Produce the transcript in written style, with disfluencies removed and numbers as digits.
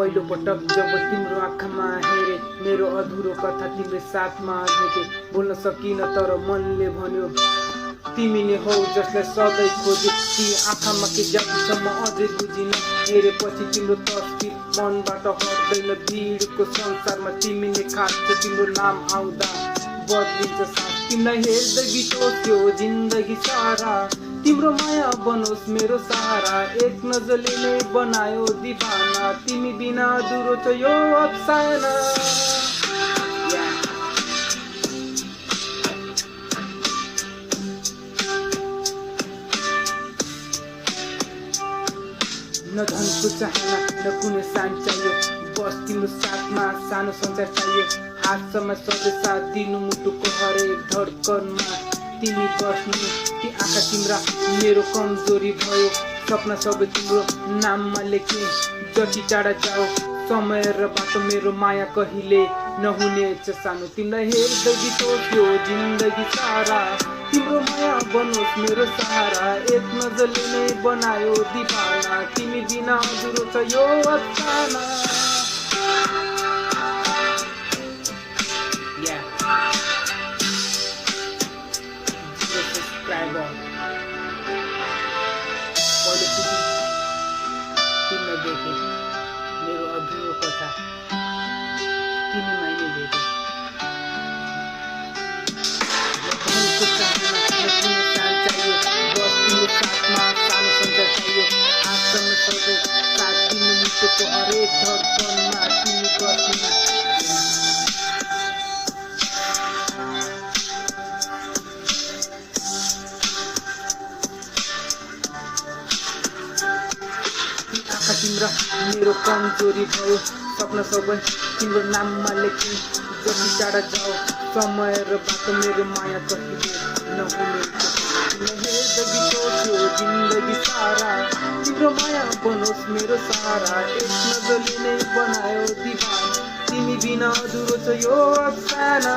पहिलो पटक जब तिम्रो आँखामा हेरे मेरो अधुरो कथा तिम्रो साथमा भेटे बोल्न सकिन तर मनले भन्यो तिमी नै हौ जसलाई सधैँ खोजे ती आँखामा के जादु छ म अझै बुझिन हेरेपछि तिम्रो तस्बिर मनबाट हट्दैन भिडको संसारमा तिमी नै खास छ तिम्रो नाम आउँदा बदलिन्छ सास तिमीलाई हेर्दै बितोस्यो जिन्दगी सारा तिम्रो माया बनोस् मेरो सहारा एक नजरले नै बनायो दिवाना तिमी बिना अधुरो छ यो अफसाना न धनको चाहना न कुनै सान चाहियो बस तिम्रो साथमा सानो संसार चाहियो हातसम्म सधैँ साथ दिनु मुटुको हरेक धड्कनमा तिमी बस्नु ती आँखा तिम्रा मेरो कमजोरी भयो सपना सबै तिम्रो नाममा लेखे जति टाढा जाऊ समय र बाटो मेरो माया कहिले नहुनेछ सानो तिमीलाई हेर्दै बितोस्यो जिन्दगी सारा तिम्रो माया बनोस् मेरो सहारा एक नजरले नै बनायो दिवाना तिमी बिना अधुरो छ यो अफसाना तिमीलाई देखे मेरो अधुरो कथा तिमी माइने भेटे चाहियो बस तिम्रो साथमा सानो संसार चाहियो आश्रम सधैँ साथ दिनु मुटुको हरेक धड्कनमा तिमी बस्नु आँखा तिम्रा मेरो कमजोरी भयो सपना सबै तिम्रो नाममा लेखी जति टाढा जाऊ समय र बाटो मेरो माया कहिले नहुने जिन्दगी सारा तिम्रो माया बनोस् मेरो सहारा एक नजरले नै बनायो दिवाना तिमी बिना अधुरो छ यो अफसाना